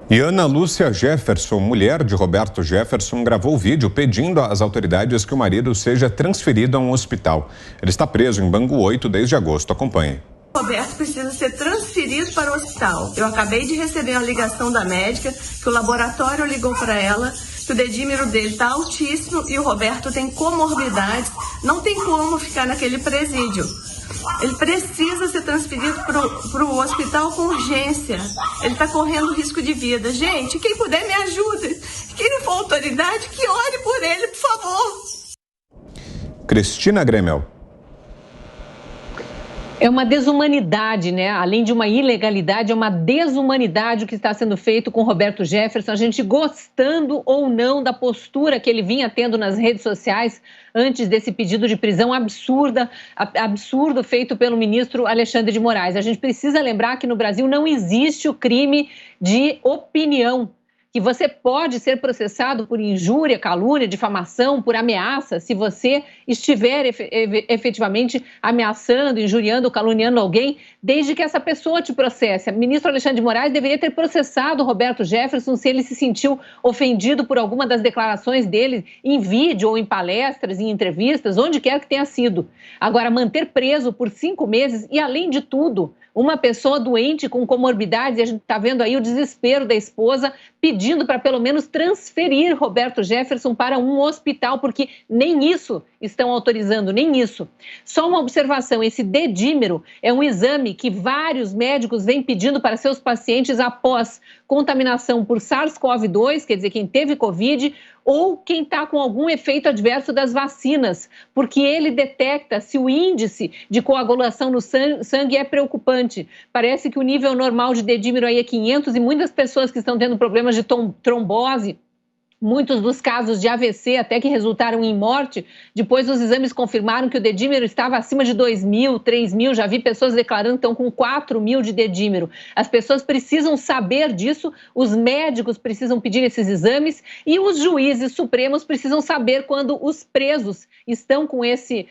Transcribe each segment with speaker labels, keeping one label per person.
Speaker 1: E Ana Lúcia Jefferson, mulher de Roberto Jefferson, gravou vídeo pedindo às autoridades que o marido seja transferido a um hospital. Ele está preso em Bangu 8 desde agosto. Acompanhe.
Speaker 2: Roberto precisa ser transferido para o hospital. Eu acabei de receber uma ligação da médica, que o laboratório ligou para ela, que o dedímero dele está altíssimo e o Roberto tem comorbidades, não tem como ficar naquele presídio. Ele precisa ser transferido para o hospital com urgência. Ele está correndo risco de vida. Gente, quem puder me ajude. Quem não for autoridade, que ore por ele, por favor.
Speaker 1: Cristina Gremel.
Speaker 3: É uma desumanidade, né? Além de uma ilegalidade, é uma desumanidade o que está sendo feito com Roberto Jefferson. A gente gostando ou não da postura que ele vinha tendo nas redes sociais antes desse pedido de prisão absurdo feito pelo ministro Alexandre de Moraes. A gente precisa lembrar que no Brasil não existe o crime de opinião, que você pode ser processado por injúria, calúnia, difamação, por ameaça, se você estiver efetivamente ameaçando, injuriando, caluniando alguém, desde que essa pessoa te processe. O ministro Alexandre de Moraes deveria ter processado Roberto Jefferson se ele se sentiu ofendido por alguma das declarações dele em vídeo ou em palestras, em entrevistas, onde quer que tenha sido. Agora, manter preso por 5 meses e, além de tudo, uma pessoa doente com comorbidades, e a gente está vendo aí o desespero da esposa pedindo para pelo menos transferir Roberto Jefferson para um hospital, porque nem isso estão autorizando, nem isso. Só uma observação, esse dedímero é um exame que vários médicos vêm pedindo para seus pacientes após contaminação por SARS-CoV-2, quer dizer, quem teve Covid, ou quem está com algum efeito adverso das vacinas, porque ele detecta se o índice de coagulação no sangue é preocupante. Parece que o nível normal de dedímero aí é 500 e muitas pessoas que estão tendo problemas de trombose, muitos dos casos de AVC até que resultaram em morte, depois os exames confirmaram que o dedímero estava acima de 2.000, 3.000, já vi pessoas declarando que estão com 4.000 de dedímero. As pessoas precisam saber disso, os médicos precisam pedir esses exames e os juízes supremos precisam saber quando os presos estão com esse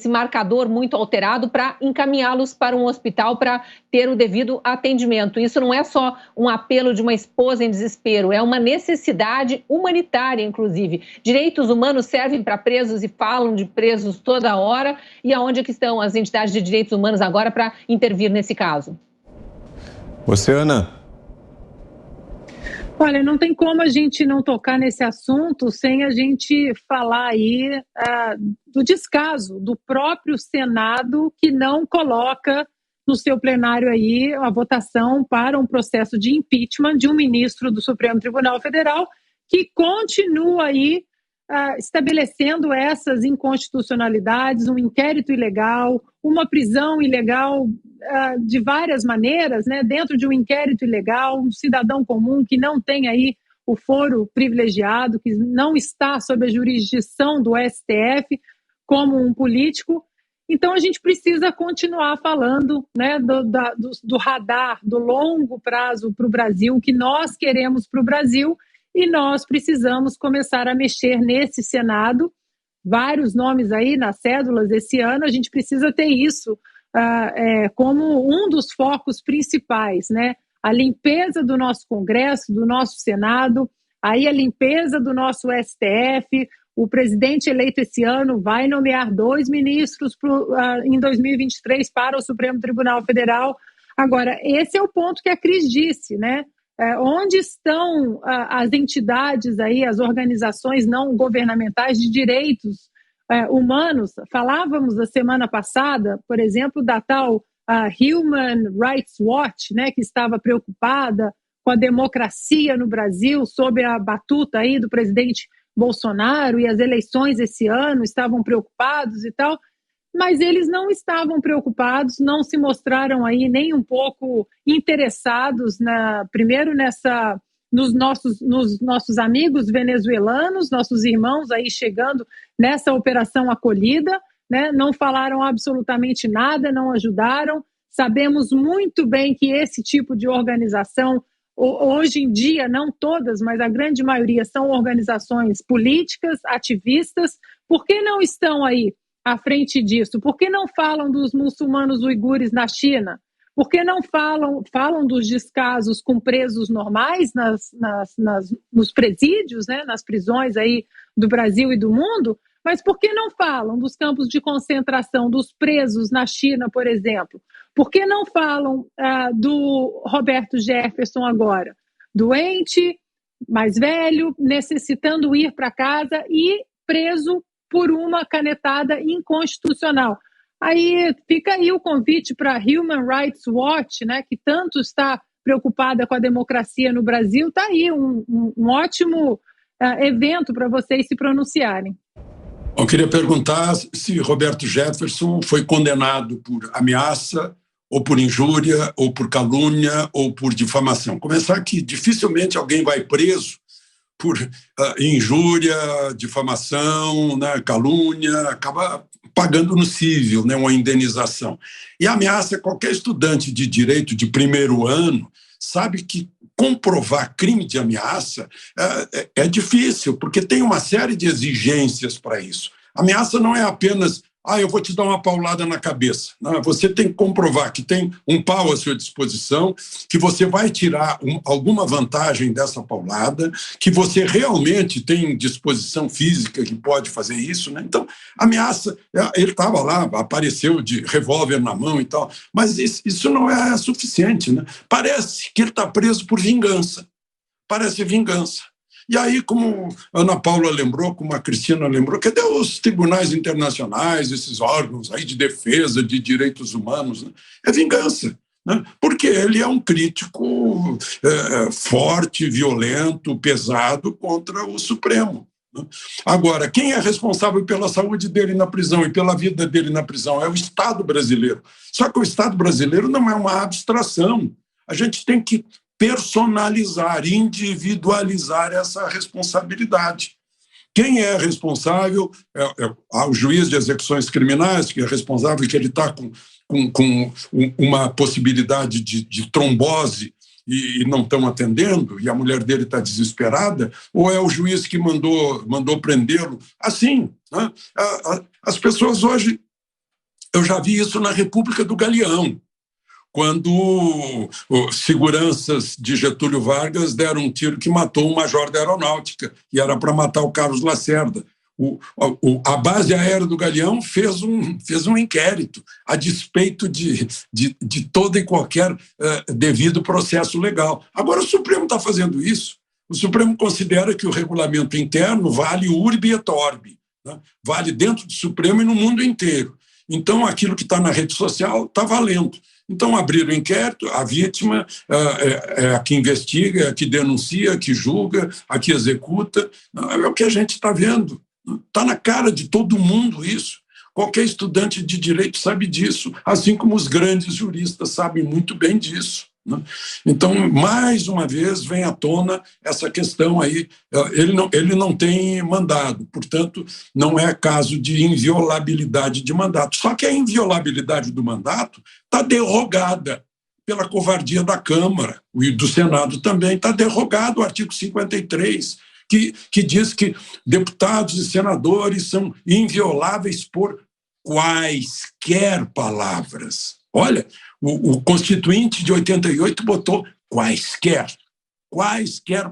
Speaker 3: marcador muito alterado para encaminhá-los para um hospital para ter o devido atendimento. Isso não é só um apelo de uma esposa em desespero, é uma necessidade humanitária, inclusive. Direitos humanos servem para presos e falam de presos toda hora. E aonde é que estão as entidades de direitos humanos agora para intervir nesse caso?
Speaker 1: Você, Ana?
Speaker 4: Olha, não tem como a gente não tocar nesse assunto sem a gente falar aí do descaso do próprio Senado, que não coloca no seu plenário aí a votação para um processo de impeachment de um ministro do Supremo Tribunal Federal, que continua aí estabelecendo essas inconstitucionalidades, um inquérito ilegal, uma prisão ilegal de várias maneiras, né? Dentro de um inquérito ilegal, um cidadão comum que não tem aí o foro privilegiado, que não está sob a jurisdição do STF como um político. Então, a gente precisa continuar falando, né, do radar, do longo prazo para o Brasil, o que nós queremos para o Brasil. E nós precisamos começar a mexer nesse Senado, vários nomes aí nas cédulas esse ano, a gente precisa ter isso como um dos focos principais, né? A limpeza do nosso Congresso, do nosso Senado, aí a limpeza do nosso STF. O presidente eleito esse ano vai nomear 2 ministros em 2023 para o Supremo Tribunal Federal. Agora, esse é o ponto que a Cris disse, né? Onde estão as entidades aí, as organizações não governamentais de direitos humanos? Falávamos a semana passada, por exemplo, da tal Human Rights Watch, né, que estava preocupada com a democracia no Brasil, sob a batuta aí do presidente Bolsonaro, e as eleições esse ano, estavam preocupados e tal. Mas eles não estavam preocupados, não se mostraram aí nem um pouco interessados primeiro nos nossos amigos venezuelanos, nossos irmãos aí chegando nessa operação acolhida, né? Não falaram absolutamente nada, não ajudaram. Sabemos muito bem que esse tipo de organização, hoje em dia, não todas, mas a grande maioria são organizações políticas, ativistas. Por que não estão aí à frente disso? Por que não falam dos muçulmanos uigures na China? Por que não falam dos descasos com presos normais nos presídios, né, nas prisões aí do Brasil e do mundo? Mas por que não falam dos campos de concentração, dos presos na China, por exemplo? Por que não falam do Roberto Jefferson agora? Doente, mais velho, necessitando ir para casa e preso por uma canetada inconstitucional. Aí fica aí o convite para a Human Rights Watch, né, que tanto está preocupada com a democracia no Brasil. Está aí um ótimo evento para vocês se pronunciarem.
Speaker 5: Eu queria perguntar se Roberto Jefferson foi condenado por ameaça, ou por injúria, ou por calúnia, ou por difamação. Começar que dificilmente alguém vai preso por injúria, difamação, né, calúnia, acaba pagando no cível, né, uma indenização. E ameaça, qualquer estudante de direito de primeiro ano sabe que comprovar crime de ameaça é difícil, porque tem uma série de exigências para isso. Ameaça não é apenas, eu vou te dar uma paulada na cabeça. Não, você tem que comprovar que tem um pau à sua disposição, que você vai tirar alguma vantagem dessa paulada, que você realmente tem disposição física que pode fazer isso, né? Então, ameaça, ele estava lá, apareceu de revólver na mão e tal, mas isso não é suficiente, né? Parece que ele está preso por vingança. Parece vingança. E aí, como a Ana Paula lembrou, como a Cristina lembrou, cadê os tribunais internacionais, esses órgãos aí de defesa de direitos humanos? Né? É vingança, né? Porque ele é um crítico forte, violento, pesado contra o Supremo. Né? Agora, quem é responsável pela saúde dele na prisão e pela vida dele na prisão é o Estado brasileiro. Só que o Estado brasileiro não é uma abstração. A gente tem que personalizar, individualizar essa responsabilidade. Quem é responsável é o juiz de execuções criminais, que é responsável, que ele está com uma possibilidade de trombose e não estão atendendo, e a mulher dele está desesperada, ou é o juiz que mandou prendê-lo? Assim, né? As pessoas hoje... Eu já vi isso na República do Galeão, quando seguranças de Getúlio Vargas deram um tiro que matou um major da aeronáutica, e era para matar o Carlos Lacerda. A base aérea do Galeão fez um inquérito a despeito de todo e qualquer devido processo legal. Agora o Supremo está fazendo isso. O Supremo considera que o regulamento interno vale urbi et orbi, né? Vale dentro do Supremo e no mundo inteiro. Então, aquilo que está na rede social está valendo. Então, abriram o inquérito, a vítima é a que investiga, é a que denuncia, a que julga, a que executa. É o que a gente está vendo. Está na cara de todo mundo isso. Qualquer estudante de direito sabe disso, assim como os grandes juristas sabem muito bem disso. Então, mais uma vez, vem à tona essa questão aí. Ele não tem mandado, portanto, não é caso de inviolabilidade de mandato. Só que a inviolabilidade do mandato está derrogada pela covardia da Câmara e do Senado também. Está derrogado o artigo 53, que diz que deputados e senadores são invioláveis por quaisquer palavras. Olha, o Constituinte de 88 botou quaisquer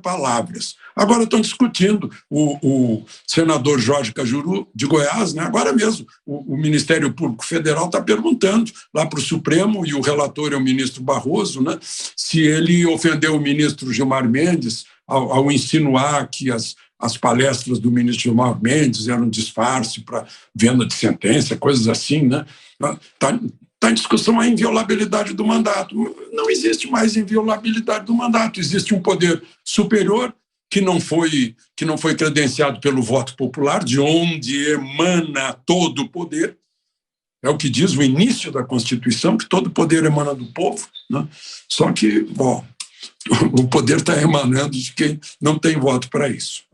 Speaker 5: palavras. Agora estão discutindo o senador Jorge Cajuru, de Goiás, né? Agora mesmo o Ministério Público Federal está perguntando lá para o Supremo, e o relator é o ministro Barroso, né? Se ele ofendeu o ministro Gilmar Mendes ao insinuar que as palestras do ministro Gilmar Mendes eram um disfarce para venda de sentença, coisas assim, né? Está em discussão a inviolabilidade do mandato. Não existe mais inviolabilidade do mandato. Existe um poder superior que não foi credenciado pelo voto popular, de onde emana todo o poder. É o que diz o início da Constituição, que todo poder emana do povo, né? Só que, o poder está emanando de quem não tem voto para isso.